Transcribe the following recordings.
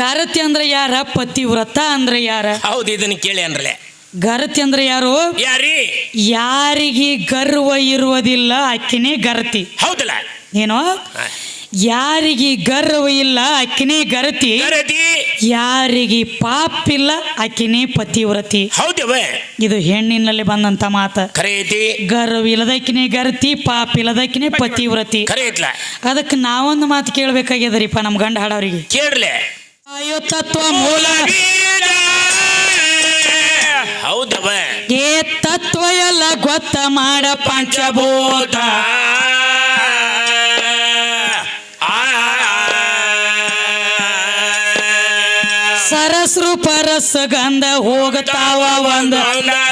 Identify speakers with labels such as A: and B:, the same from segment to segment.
A: ಗಾರತಿ ಅಂದ್ರೆ ಯಾರ, ಪತಿವ್ರತ ಅಂದ್ರೆ ಯಾರ?
B: ಹೌದು, ಇದನ್ನ ಕೇಳಿ ಅನ್ರಲೆ.
A: ಗರತಿ ಅಂದ್ರೆ ಯಾರು?
B: ಯಾರಿ?
A: ಯಾರಿಗೆ ಗರ್ವ ಇರುವುದಿಲ್ಲ ಅಕ್ಕಿನೇ ಗರತಿ.
B: ಹೌದಲ್ಲ?
A: ಏನೋ ಯಾರಿಗೆ ಗರ್ವ ಇಲ್ಲ ಅಕ್ಕಿನೇ ಗರತಿ. ಯಾರಿಗೆ ಪಾಪಿಲ್ಲ ಅಕ್ಕಿನೇ ಪತಿವ್ರತಿ.
B: ಹೌದವ? ಇದು
A: ಹೆಣ್ಣಿನಲ್ಲಿ ಬಂದಂತ ಮಾತ.
B: ಖರೇತಿ.
A: ಗರ್ವ ಇಲ್ಲದಕ್ಕಿನೇ ಗರತಿ, ಪಾಪ ಇಲ್ಲದಕ್ಕಿನೇ ಪತಿವ್ರತಿ.
B: ಖರೇತ್ಲ.
A: ಅದಕ್ಕೆ ನಾವೊಂದು ಮಾತು ಕೇಳ್ಬೇಕಾಗ್ಯದ್ರಿಪ್ಪ ನಮ್ಮ ಗಂಡ ಹಾಡೋರಿಗೆ.
B: ಕೇಳ್ಲೆ.
A: ಆಯೋ ತತ್ವ ಮೂಲ.
B: ಹೌದವ?
A: ಏ ತತ್ವ ಎಲ್ಲ ಗೊತ್ತ ಮಾಡ ಪಂಚಭೂತ. ಸರಸ್ರು ಪರಸ ಗಂಧ ಹೋಗತಾವ ಒಂದ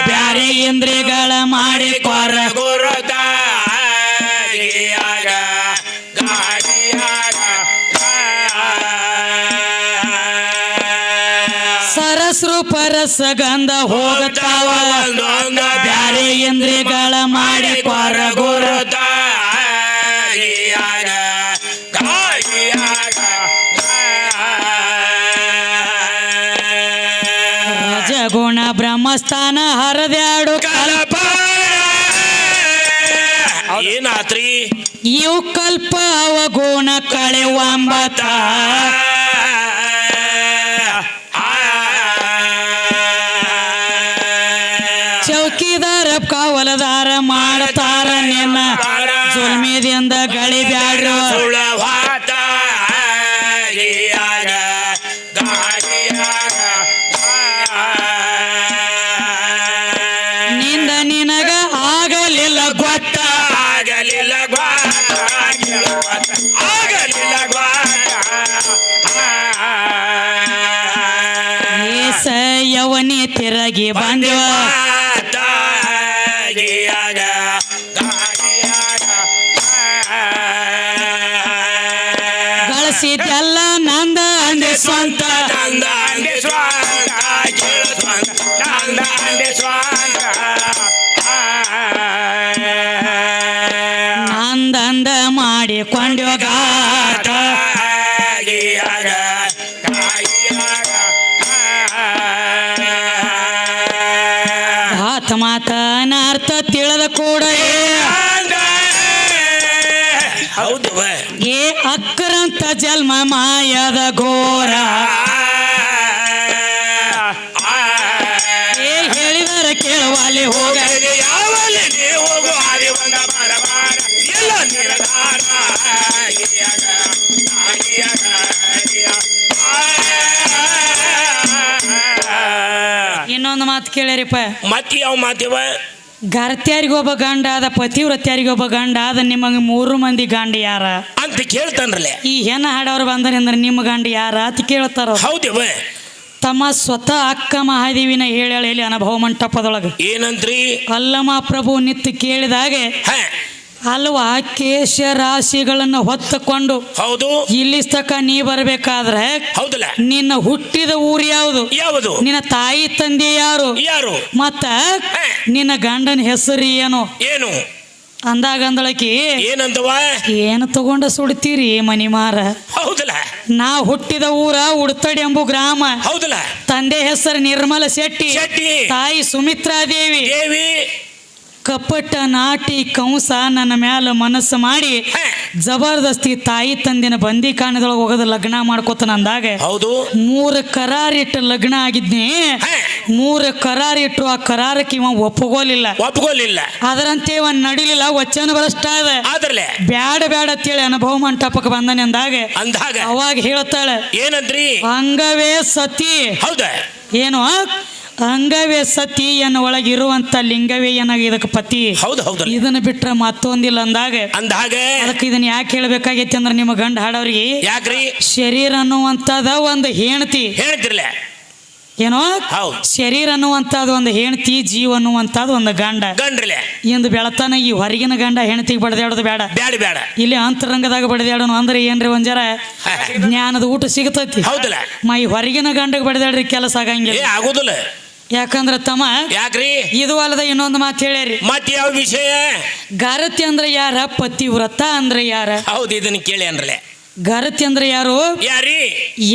A: ಬ್ಯಾರೆ ಇಂದ್ರಿಯಗಳ ಮಾಡಿ ಕೊರ ಗುರುತ. ಸರಸ್ರು ಪರಸ ಗಂಧ ಹೋಗತಾವ ಬ್ಯಾರೆ ಇಂದ್ರಿಯಗಳ ಮಾಡಿ ಕೊರ ಗುರುತ. ರಜಗುಣ ಬ್ರಹ್ಮಸ್ಥಾನ ಹರದ್ಯಾಡು ಕಲ್ಪ.
B: ಏನಾತ್ರಿ?
A: ಇವು ಕಲ್ಪ ಅವಗುಣ ಕಳೆವಂಬತ. ಚೌಕಿದಾರ ಕಾವಲದಾರ ಮಾಡ್ತಾರ ನಿನ್ನ ಜುಲ್ಮಿದಿಂದ ಗಳಿ ಬ್ಯಾಡ್ರು. ನಿಂದ ನಿನಗ ಆಗಲಿಲ್ಲ ಗೊತ್ತ.
B: ಆಗಲಿಲ್ಲ ಆಗಲಿಲ್ಲ
A: ಏಸ ಯವನಿ ತಿರಗಿ ಬಂದ್ವ. ಗಳಿಸಿದ್ದೆಲ್ಲ ನಂದ ಅಂದೆ ಸ್ವಂತ.
B: ನಂದ ಅಂದೆ ಸ್ವಂತ. ನಂದ ಅಂದೆ ಸ್ವಂತ.
A: ನಂದಂದ ಮಾಡಿಕೊಂಡ್ವ ಗಾಟ. ಆತ ಮಾತನ ಅರ್ಥ ತಿಳಿದ ಕೂಡ
B: ಹೌದವ?
A: ಏ ಅಕ್ಕರಂತ ಜನ್ಮ ಮಾಯದ ಘೋರ. ಏ ಹೇಳಿದರ ಕೇಳುವಲ್ಲಿ ಹೋಗ.
B: ಯಾವಲ್ಲಿ ಹೋಗು ಆದಿ ಒಂದ ಬಾರ ಬಾರ ಎಲ್ಲ ನಿರ್ಧಾರ.
A: ಇನ್ನೊಂದು ಮಾತು ಕೇಳ್ಯಾರಿಪ್ಪ.
B: ಮತ್ ಯಾವ ಮಾತಿವ?
A: ಗರ್ತ್ಯಾರಿಗೊಬ್ಬ ಗಂಡ ಆದ, ಪತಿವ್ರತ್ಯಾರಿಗೊಬ್ಬ ಗಂಡ ಆದ, ನಿಮಗೆ 3 ಮಂದಿ ಗಂಡ ಯಾರ
B: ಅಂತ ಕೇಳ್ತಾನ್ರಲ್ಲ.
A: ಈ ಹೆಣ್ಣ ಹಾಡವ್ರು ಬಂದರೆ ಅಂದ್ರೆ ನಿಮ್ಮ ಗಂಡ ಯಾರ ಅಂತ ಕೇಳ್ತಾರ.
B: ಹೌದವ?
A: ತಮ್ಮ ಸ್ವತಃ ಅಕ್ಕ ಮಹಾದೇವಿನ ಹೇಳ ಹೇಳಿ ಅನುಭವ ಮಂಟಪದೊಳಗೆ
B: ಏನಂತ್ರಿ?
A: ಅಲ್ಲಮ ಪ್ರಭು ನಿತ್ತು ಕೇಳಿದಾಗೆ ಅಲ್ವಾ ಕೇಶ ರಾಶಿಗಳನ್ನು ಹೊತ್ತುಕೊಂಡು
B: ಹೌದು
A: ಇಲ್ಲಿ ತಕ ನೀ ಬರ್ಬೇಕಾದ್ರೆ
B: ಹೌದಲ್ಲ
A: ನಿನ್ನ ಹುಟ್ಟಿದ ಊರು ಯಾವುದು?
B: ಯಾವುದು?
A: ನಿನ್ನ ತಾಯಿ ತಂದೆ ಯಾರು?
B: ಯಾರು?
A: ಮತ್ತ ನಿನ್ನ ಗಂಡನ ಹೆಸರು ಏನು?
B: ಏನು
A: ಅಂದಾಗಂದಳಕಿ
B: ಏನಂತವ?
A: ಏನು ತಗೊಂಡ ಸುಡ್ತೀರಿ ಮನಿ ಮಾರ?
B: ಹೌದಲ್ಲ.
A: ನಾ ಹುಟ್ಟಿದ ಊರ ಉಡ್ತಡಿ ಎಂಬು ಗ್ರಾಮ.
B: ಹೌದಲ್ಲ.
A: ತಂದೆ ಹೆಸರು ನಿರ್ಮಲ ಶೆಟ್ಟಿ, ತಾಯಿ ಸುಮಿತ್ರಾ ದೇವಿ. ಕಪಟ ನಾಟಿ ಕಂಸ ನನ್ನ ಮ್ಯಾಲ ಮನಸ್ಸು ಮಾಡಿ ಜಬರ್ದಸ್ತಿ ತಾಯಿ ತಂದಿನ ಬಂದಿ ಕಾಣದೊಳಗೆ ಹೋಗೋದು ಲಗ್ನ ಮಾಡ್ಕೋತ ಅಂದಾಗ
B: ಹೌದು
A: 3 ಕರಾರಿಟ್ಟು ಲಗ್ನ ಆಗಿದ್ನಿ. 3 ಕರಾರಿಟ್ಟು ಆ ಕರಾರಕ್ಕೆ ಇವ ಒಪ್ಪಗೋಲಿಲ್ಲ. ಅದರಂತೆ ಇವ ನಡಿಲಿಲ್ಲ. ವಚನ ಭ್ರಷ್ಟ ಅದ. ಬ್ಯಾಡ ಅಂತೇಳಿ ಅನುಭವ ಮಂಟಪಕ್ಕೆ ಬಂದನೆ ಅಂದಾಗ ಅವಾಗ ಹೇಳ್ತಾಳೆ
B: ಏನಂದ್ರಿ?
A: ಅಂಗವೇ ಸತಿ.
B: ಹೌದ?
A: ಏನು ಅಂಗವೇ ಸತಿ ಎನ್ನ ಒಳಗಿರುವಂತ ಲಿಂಗವೇ ಏನಾಗ ಇದಕ್ಕೆ ಪತಿ.
B: ಹೌದು.
A: ಇದನ್ನ ಬಿಟ್ರೆ ಮತ್ತೊಂದಿಲ್ಲ ಅಂದಾಗ ಅದಕ್ಕೆ ಇದನ್ನ ಯಾಕೆ ಹೇಳ್ಬೇಕಾಗೈತಿ ಅಂದ್ರೆ ನಿಮ್ಮ ಗಂಡ ಹಾಡೋರಿಗೆ
B: ಯಾಕ್ರಿ?
A: ಶರೀರ ಅನ್ನುವಂತದ ಒಂದು ಹೆಣ್ತಿ
B: ಹೇಳ್ತಿರ್ಲ
A: ಏನೋ ಶರೀರ ಅನ್ನುವಂತದ್ ಒಂದು ಹೆಣ್ತಿ, ಜೀವ ಅನ್ನುವಂತದ್ ಒಂದು ಗಂಡ್ರಲೆ. ಇಂದು ಬೆಳತಾನ ಈ ಹೊರಗಿನ ಗಂಡ ಹೆಣ್ತಿಗೆ ಬಡದಾಡೋದು ಬೇಡ. ಇಲ್ಲಿ ಅಂತರಂಗದಾಗ ಬಡದಾಡೋಣ ಅಂದ್ರೆ ಏನ್ರಿ ಒಂಜರ ಜ್ಞಾನದ ಊಟ ಸಿಗತೈತಿ.
B: ಹೌದಲ್ಲ.
A: ಈ ಹೊರಗಿನ ಗಂಡಗೆ ಬಡದಾಡ್ರಿ ಕೆಲಸ ಆಗಂಗಿಲ್ಲ,
B: ಆಗುದಿಲ್ಲ.
A: ಯಾಕಂದ್ರ ತಮ್ಮ
B: ಯಾಕ್ರಿ?
A: ಇದು ಅಲ್ಲದ ಇನ್ನೊಂದು ಮಾತು ಹೇಳ್ಯಾರಿ.
B: ಮತ್ತೆ ಯಾವ ವಿಷಯ?
A: ಗಾರತಿ ಅಂದ್ರೆ ಯಾರ, ಪತಿವ್ರತ ಅಂದ್ರೆ ಯಾರ?
B: ಹೌದು, ಇದನ್ನ ಕೇಳಿ ಅನ್ರಲೆ.
A: ಗರತಿ ಅಂದ್ರೆ ಯಾರು?
B: ಯಾರಿ?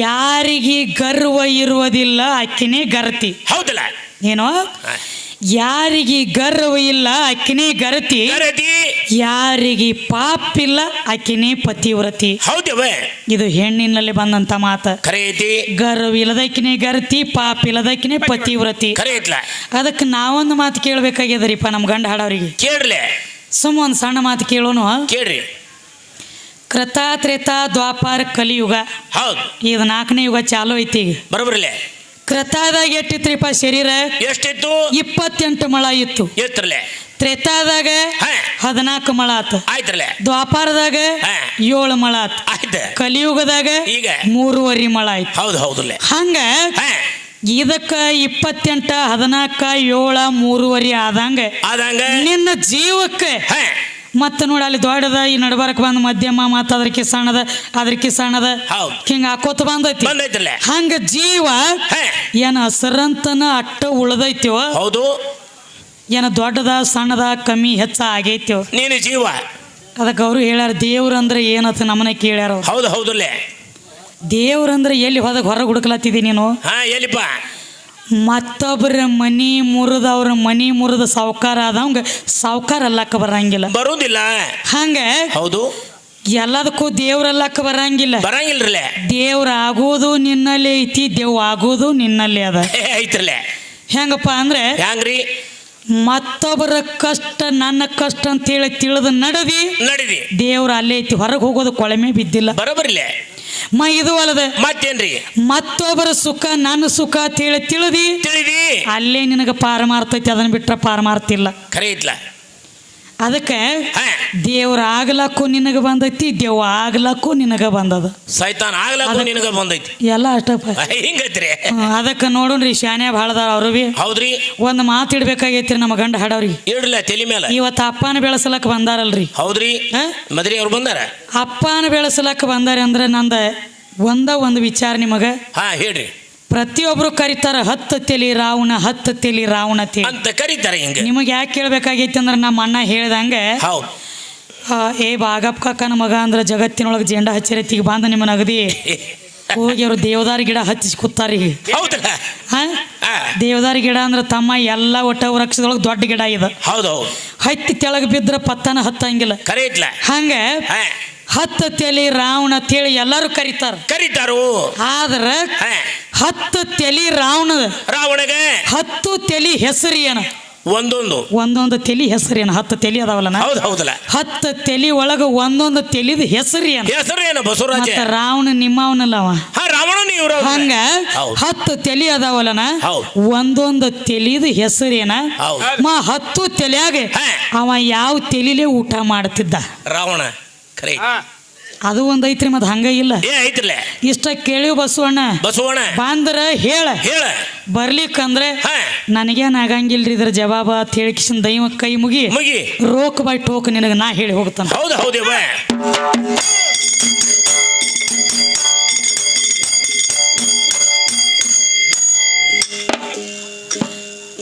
A: ಯಾರಿಗೆ ಗರ್ವ ಇರುವುದಿಲ್ಲ ಅಕ್ಕಿನೇ ಗರತಿ.
B: ಹೌದಲ್ಲ?
A: ಏನೋ ಯಾರಿಗೆ ಗರ್ವ ಇಲ್ಲ ಅಕ್ಕಿನೇ ಗರತಿ. ಯಾರಿಗೆ ಪಾಪಿಲ್ಲ ಅಕ್ಕಿನೇ ಪತಿವ್ರತಿ.
B: ಹೌದವ? ಇದು
A: ಹೆಣ್ಣಿನಲ್ಲಿ ಬಂದಂತ ಮಾತ. ಗರ್ವ ಇಲ್ಲದಕ್ಕಿನೇ ಗರತಿ, ಪಾಪ ಇಲ್ಲದಕ್ಕಿನೇ ಪತಿವ್ರತಿ. ಅದಕ್ಕೆ ನಾವೊಂದು ಮಾತು ಕೇಳ್ಬೇಕಾಗ್ಯದ್ರಿಪ್ಪ ನಮ್ಮ ಗಂಡ ಹಾಡವ್ರಿಗೆ.
B: ಕೇಳ್ಲೆ
A: ಸುಮ್ಮ ಒಂದು ಸಣ್ಣ ಮಾತು ಕೇಳೋನು.
B: ಕೇಳ್ರಿ.
A: ಕೃತ ತ್ರೇತ ದ್ವಾಪಾರ ಕಲಿಯುಗ.
B: ಹೌದು.
A: ಇದು 4ನೇ ಯುಗ ಚಾಲು ಐತಿ ಈಗ.
B: ಬರೋಬ್ರಲ್ಲ.
A: ಕೃತದಾಗ ಎಷ್ಟಿತ್ರಿಪ್ಪ ಶರೀರ?
B: ಎಷ್ಟಿತ್ತು?
A: 28 ಮೊಳ ಇತ್ತು.
B: ಎತ್ತರಲೆ.
A: ತ್ರೇತಾದಾಗ 14 ಮೊಳ ಆತು.
B: ಆಯ್ತ್ರಲೆ.
A: ದ್ವಾಪಾರದಾಗ 7 ಮೊಳ ಆತು.
B: ಆಯ್ತು.
A: ಕಲಿಯುಗದಾಗ ಈಗ 3.5 ಮೊಳ ಆಯ್ತು.
B: ಹೌದು ಹೌದಲ್ಲ.
A: ಹಂಗ ಇದಕ್ಕ 28 14 7 3.5 ಆದಂಗ ನಿನ್ನ ಜೀವಕ್ಕೆ ಮತ್ತ ನೋಡಿ ಅಲ್ಲಿ ದೊಡ್ಡದ ಈ ನಡ್ಬಾರಕ್ ಬಂದ್ ಮಧ್ಯಮ ಮತ್ತ ಅದ್ರಕ್ಕೆ ಸಣ್ಣದ ಅದ್ರಕ್ಕೆ ಸಣ್ಣದ ಹಿಂಗ ಹಾಕೋತ ಬಂದೈತಿ. ಹಂಗ ಜೀವ ಏನ ಹಸರಂತನ ಅಟ್ಟ ಉಳ್ದೈತಿವ.
B: ಹೌದು.
A: ಏನ ದೊಡ್ಡದ ಸಣ್ಣದ ಕಮ್ಮಿ ಹೆಚ್ಚ ಆಗೈತಿವ
B: ನೀನು ಜೀವ.
A: ಅದಕ್ಕೆ ಅವರು ಹೇಳ್ಯಾರ ದೇವ್ರಂದ್ರೆ ಏನತ್ತ ನಮ್ಮನೆ ಕೇಳ್ಯಾರ.
B: ಹೌದು ಹೌದಲ್ಲೇ.
A: ದೇವ್ರಂದ್ರೆ ಎಲ್ಲಿ ಹೋದಾಗ ಹೊರಗೆ ಹುಡುಕ್ಲತ್ತಿದಿ ನೀನು?
B: ಎಲ್ಲಿಪ್ಪ?
A: ಮತ್ತೊಬ್ಬರ ಮನಿ ಮುರಿದ ಅವ್ರ ಮನಿ ಮುರಿದ ಸಾವುಕಾರ ಆದವಂಗ ಸಾವುಕಾರ ಅಲ್ಲಕ್ಕ ಬರಂಗಿಲ್ಲ.
B: ಬರುವುದಿಲ್ಲ.
A: ಹಂಗ
B: ಹೌದು.
A: ಎಲ್ಲದಕ್ಕೂ ದೇವ್ರಲ್ಲಕ್ಕ ಬರಂಗಿಲ್ಲ.
B: ಬರಂಗಿಲ್ರಲ್ಲ.
A: ದೇವ್ರ ಆಗೋದು ನಿನ್ನಲ್ಲಿ ಐತಿ, ದೇವ್ ಆಗೋದು ನಿನ್ನಲ್ಲಿ ಅದ
B: ಐತ್ರಲ್ಲ.
A: ಹೆಂಗಪ್ಪ ಅಂದ್ರೆ
B: ಹೆಂಗ್ರಿ?
A: ಮತ್ತೊಬ್ಬರ ಕಷ್ಟ ನನ್ನ ಕಷ್ಟ ಅಂತೇಳಿ ತಿಳಿದು ನಡದಿ ದೇವ್ರ ಅಲ್ಲೇ ಐತಿ. ಹೊರಗೆ ಹೋಗೋದು ಕೊಳಮೆ ಬಿದ್ದಿಲ್ಲ. ಬರಬರ್ಲೆ. ಇದು ಅಲ್ಲದ ಮತ್ತೇನ್ರಿ? ಮತ್ತೊಬ್ಬರ ಸುಖ ನನ್ನ ಸುಖ ಅಂತೇಳಿ ತಿಳಿದಿ ಅಲ್ಲೇ ನಿನಗ ಪಾರಮಾರ್ತೈತಿ. ಅದನ್ನ ಬಿಟ್ರ ಪಾರಮಾರ್ತಿಲ್ಲ. ಖರೆ ಐತ್ಲ. ಅದಕ್ಕೆ ದೇವ್ರ ಆಗ್ಲಕ್ಕೂ ನಿನಗ ಬಂದೈತಿ, ದೇವ್ ಆಗ್ಲಕ್ಕೂ ನಿನಗ ಬಂದದ. ಸೈತಾನ್ ಆಗ್ಲಕ್ಕೂ ನಿನಗ ಬಂದೈತಿ. ಎಲ್ಲ ಅಷ್ಟಪ್ಪ ಹಿಂಗೈತ್ರಿ. ಅದಕ್ಕೆ ನೋಡ್ರಿ ಶಾನ್ಯ ಭಾಳದಾರ ಅವರು ಬಿ. ಹೌದ್ರಿ. ಒಂದು ಮಾತು ಇಡ್ಬೇಕಾಗೈತ್ರಿ ನಮ್ಮ ಗಂಡ ಹಾಡವ್ರಿಗೆ. ಇಡ್ಲ ತಲೆ ಮೇಲೆ. ಇವತ್ತು ಅಪ್ಪನ ಬೆಳೆಸಲಕ್ಕ ಬಂದಾರಲ್ರಿ. ಹೌದ್ರಿ. ಮದ್ರಿ ಅವ್ರು ಬಂದಾರ. ಅಪ್ಪನ ಬೆಳೆಸಲಕ್ಕ ಬಂದಾರ ಅಂದ್ರೆ ನಂದ ಒಂದು ವಿಚಾರ ನಿಮಗ. ಹೇಳ್ರಿ. ಪ್ರತಿಯೊಬ್ರು ಕರೀತಾರ 10 ತಲಿ ರಾವಣ 10 ತಲಿ ರಾವಣ ಅಂತ ಕರೀತಾರೆ. ಹಿಂಗೆ ನಿಮಗೆ ಯಾಕೆ ಕೇಳ್ಬೇಕಾಗೈತಿ ಅಂದ್ರೆ ನಮ್ಮ ಅಣ್ಣ ಹೇಳ್ದಂಗ ಏ ಬಾಗಪ್ಪ ಕಾಕನ ಮಗ ಅಂದ್ರೆ ಜಗತ್ತಿನೊಳಗೆ ಜೆಂಡ ಹಚ್ಚಿರತ್ತಿಗೆ ಬಂದ ನಿಮ್ಮನ್ನ ಅಗದಿ ಹೋಗಿ ಅವ್ರು ದೇವದಾರಿ ಗಿಡ ಹಚ್ಚಿಸಿ ಕೂತಾರಿ. ದೇವದಾರಿ ಗಿಡ ಅಂದ್ರೆ ತಮ್ಮ ಎಲ್ಲ ಒಟ್ಟ ವೃಕ್ಷದೊಳಗೆ ದೊಡ್ಡ ಗಿಡ ಇದೆ. ಹೌದು. ಹತ್ತಿ ತೆಳಗ್ ಬಿದ್ರ ಪತ್ತನ ಹತ್ತಂಗಿಲ್ಲ. ಹಂಗ 10 ತಲಿ ರಾವಣ ಅಂತೇಳಿ ಎಲ್ಲರೂ ಕರೀತಾರು. ಆದ್ರ 10 ತಲಿ ರಾವಣಗೆ 10 ತಲಿ ಹೆಸರು ಏನ? ಒಂದೊಂದು ತಲಿ ಹೆಸರೇನು? 10 ತಲಿ ಅದಾವಲ್ಲ. 10 ತಲಿ ಒಳಗ ಒಂದೊಂದು ತಲಿದ ಹೆಸರೇನು? ಬಸವರಾಜ. ರಾವಣ ನಿಮ್ಮವನಲ್ಲವ. ಹಂಗ 10 ತಲಿ ಅದಾವಲ್ಲನ ಒಂದೊಂದು ತಲಿದ ಹೆಸರೇನ? 10 ತಲಿಯಾಗ ಅವ ಯಾವ ತಲಿಲೇ ಊಟ ಮಾಡ್ತಿದ್ದ ರಾವಣ. ಅದು ಒಂದ್ ಐತ್ರಿ. ಮತ್ ಹಂಗ ಇಲ್ಲ. ಇಷ್ಟ ಕೇಳಿ ಬಸವಣ್ಣ ಬಂದ್ರ ಹೇಳ ಬರ್ಲಿಕ್ಕಂದ್ರೆ ನನಗೇನ್ ಆಗಂಗಿಲ್ರಿ ಇದ್ರ ಜವಾಬ ಅಂತ ಹೇಳಿಕಿಸಿನ ದೈವ ಕೈ ಮುಗಿ ರೋಕ್ ಬೈ ಟೋಕ್ ನಿನಗ ನಾ ಹೇಳಿ ಹೋಗ್ತಾನ.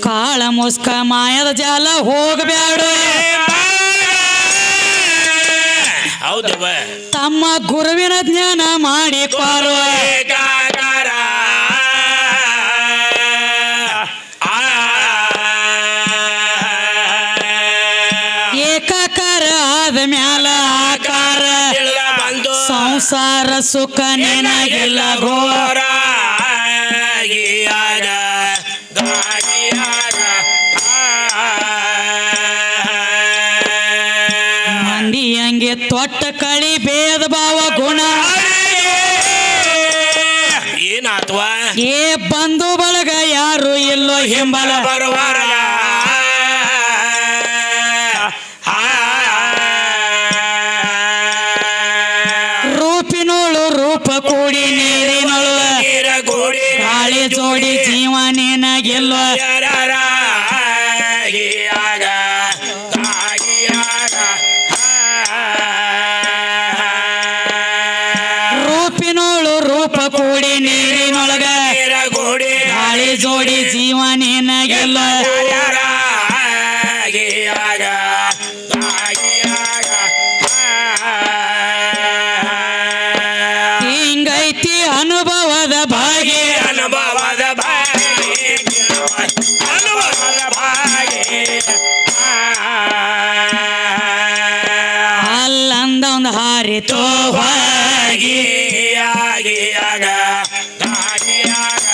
A: ಕಾಳ ಮೋಸ್ಕ ಮಾಯದ ಜಾಲ ಹೋಗಬ್ಯಾಡ ತಮ್ಮ ಗುರುವಿನ ಜ್ಞಾನ ಮಾಡಿಕೊಳ್ಳ. ಏಕಾಕಾರ ಆದ ಮ್ಯಾಲ ಆಕಾರ ಸಂಸಾರ ಸುಖ ನಿನಗಿಲ್ಲ ಘೋರ. ಮಂದಿ ಹಂಗೆ ತೊಟ್ಟ ಕಳಿ ಭೇದ ಭಾವ ಗುಣ ಏನಾತ್ವ ಏ ಬಂಧು ಬಳಗ ಯಾರು ಇಲ್ಲೋ ಹಿಂಬಲ ಬರುವಾರ. ರೂಪಿನೋಳು ರೂಪ ಕೂಡಿ ನೀರಿನೊಳು ಗಾಳಿ ಜೋಡಿ ಜೀವ ನಿನಗಿಲ್ವ. ರೂಪಿನೋಳು ರೂಪ ಕೂಡಿ ನೀರಿನೊಳಗ ಗಾಳಿ ಜೋಡಿ ಜೀವ ನಿನಗಿಲ್ಲ.
B: ದಾರಿಯಾಗ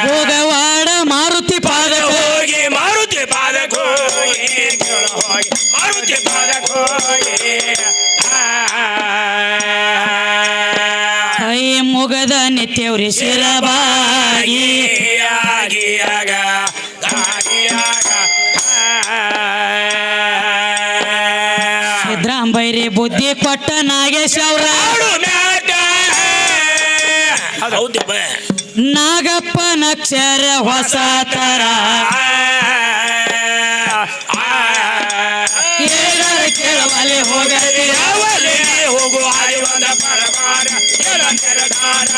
A: ಭೋಗವಾಡ ಮಾರುತಿ ಪಾದ
B: ಹೋಗಿ ಮಾರುತಿ ಪಾದಕ ಹೋಗಿ ಕೇಳು ಹೋಗಿ ಮಾರುತಿ ಪಾದಕ ಹೋಗಿ
A: ಕೈ ಮುಗದ ನಿತ್ಯವ್ರಿ ಶಿರಬಾಗಿ
B: ಆಗಿಯಾಗ ದಾರಿಯಾಗ
A: ಸಿದ್ರಾಂಬೈರಿ ಬುದ್ಧಿ ಕೊಟ್ಟ ನಾಗೇಶ್ ಅವ್ರ
B: ಹೌದಪ್ಪ
A: ನಾಗಪ್ಪ ನಕ್ಷರ ಹೊಸ ತರ ಕೇಳವಲ್ಲಿ ಹೋಗಲಿ
B: ಯಾವಲ್ಲಿ ಹೋಗು ಹಾರಿ ಬಂದ ಪರಮಾರ ಎಲ್ಲ ನೆರದಾರ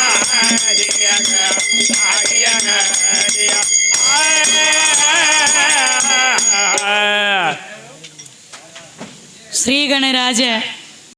B: ಹರಿಯಾಗ ಹಾರಿಯಾಗ
A: ಶ್ರೀ ಗಣರಾಜ